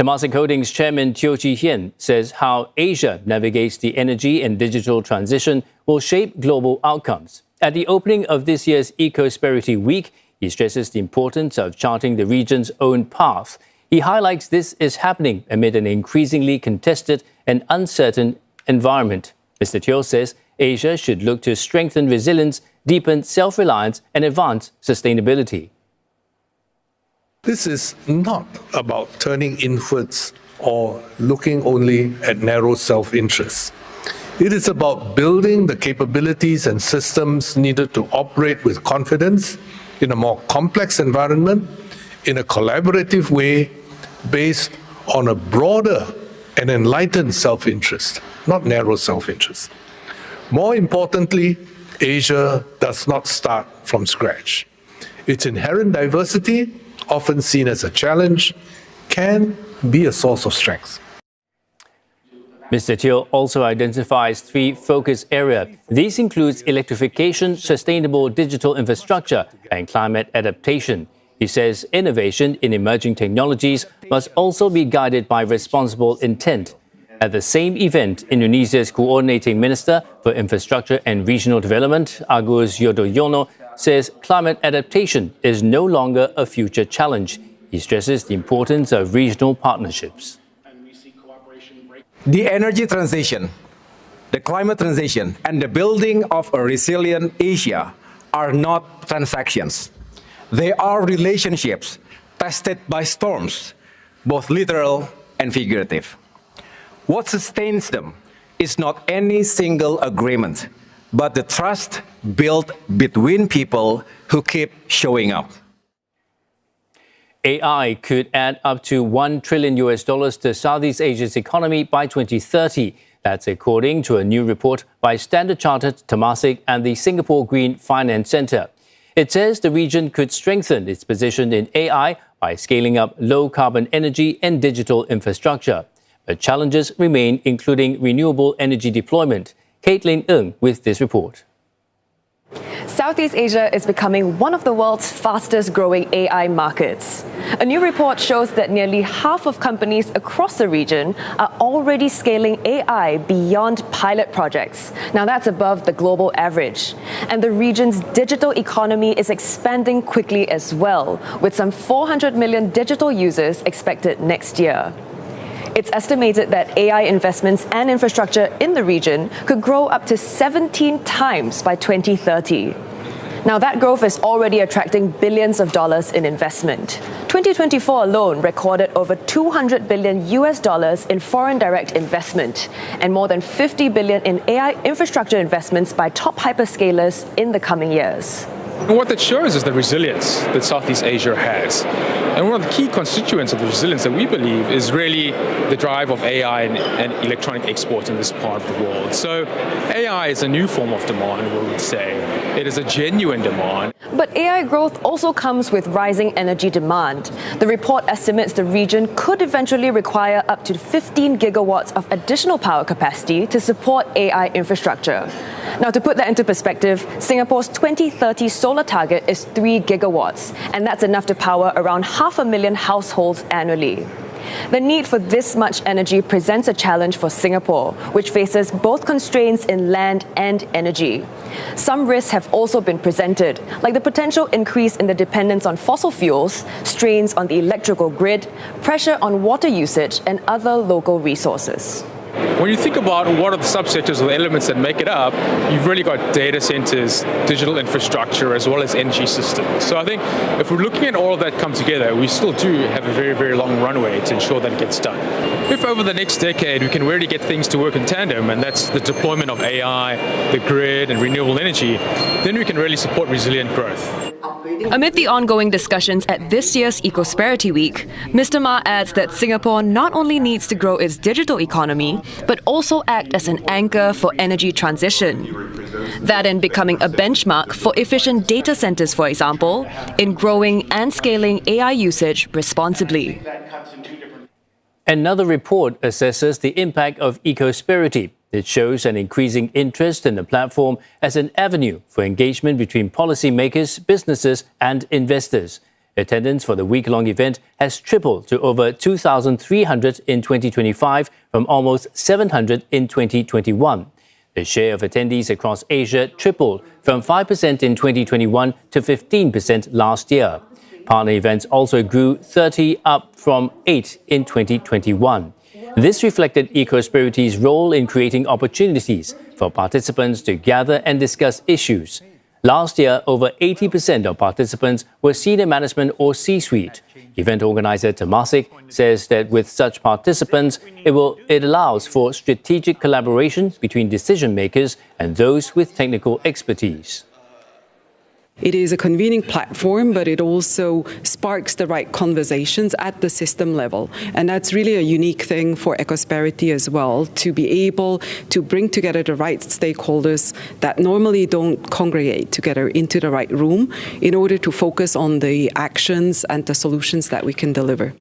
Temasek Holdings Chairman Hean says how Asia navigates the energy and digital transition will shape global outcomes. At the opening of this year's Ecosperity Week, he stresses the importance of charting the region's own path. He highlights this is happening amid an increasingly contested and uncertain environment. Mr. Teo says Asia should look to strengthen resilience, deepen self-reliance, and advance sustainability. This is not about turning inwards or looking only at narrow self-interest. It is about building the capabilities and systems needed to operate with confidence in a more complex environment, in a collaborative way, based on a broader and enlightened self-interest, not narrow self-interest. More importantly, Asia does not start from scratch. Its inherent diversity, often seen as a challenge, can be a source of strength. Mr. Teo also identifies 3 focus areas. These include electrification, sustainable digital infrastructure, and climate adaptation. He says innovation in emerging technologies must also be guided by responsible intent. At the same event, Indonesia's Coordinating Minister for Infrastructure and Regional Development, Agus Yudhoyono, says climate adaptation is no longer a future challenge. He stresses the importance of regional partnerships. The energy transition, the climate transition, and the building of a resilient Asia are not transactions. They are relationships tested by storms, both literal and figurative. What sustains them is not any single agreement, but the trust built between people who keep showing up. AI could add up to $1 trillion to Southeast Asia's economy by 2030. That's according to a new report by Standard Chartered, Temasek, and the Singapore Green Finance Centre. It says the region could strengthen its position in AI by scaling up low-carbon energy and digital infrastructure. But challenges remain, including renewable energy deployment. Caitlin Ng with this report. Southeast Asia is becoming one of the world's fastest-growing AI markets. A new report shows that nearly half of companies across the region are already scaling AI beyond pilot projects. Now that's above the global average. And the region's digital economy is expanding quickly as well, with some 400 million digital users expected next year. It's estimated that AI investments and infrastructure in the region could grow up to 17 times by 2030. Now, that growth is already attracting billions of dollars in investment. 2024 alone recorded over $200 billion in foreign direct investment and more than $50 billion in AI infrastructure investments by top hyperscalers in the coming years. And what that shows is the resilience that Southeast Asia has. And one of the key constituents of the resilience that we believe is really the drive of AI and electronic exports in this part of the world. So AI is a new form of demand, we would say. It is a genuine demand. But AI growth also comes with rising energy demand. The report estimates the region could eventually require up to 15 gigawatts of additional power capacity to support AI infrastructure. Now, to put that into perspective, Singapore's 2030 solar target is 3 gigawatts, and that's enough to power around 500,000 households annually. The need for this much energy presents a challenge for Singapore, which faces both constraints in land and energy. Some risks have also been presented, like the potential increase in the dependence on fossil fuels, strains on the electrical grid, pressure on water usage, and other local resources. When you think about what are the subsectors or the elements that make it up, you've really got data centers, digital infrastructure, as well as energy systems. So I think if we're looking at all of that come together, we still do have a very, very long runway to ensure that it gets done. If over the next decade we can really get things to work in tandem, and that's the deployment of AI, the grid, and renewable energy, then we can really support resilient growth. Amid the ongoing discussions at this year's Ecosperity Week, Mr. Ma adds that Singapore not only needs to grow its digital economy, but also act as an anchor for energy transition. That in becoming a benchmark for efficient data centers, for example, in growing and scaling AI usage responsibly. Another report assesses the impact of Ecosperity. It shows an increasing interest in the platform as an avenue for engagement between policymakers, businesses, and investors. Attendance for the week-long event has tripled to over 2,300 in 2025 from almost 700 in 2021. The share of attendees across Asia tripled from 5% in 2021 to 15% last year. Partner events also grew 30, up from 8 in 2021. This reflected Ecosperity's role in creating opportunities for participants to gather and discuss issues. Last year, over 80% of participants were senior management or C-suite. Event organizer Temasek says that with such participants, it allows for strategic collaboration between decision makers and those with technical expertise. It is a convening platform, but it also sparks the right conversations at the system level. And that's really a unique thing for Ecosperity as well, to be able to bring together the right stakeholders that normally don't congregate together into the right room in order to focus on the actions and the solutions that we can deliver.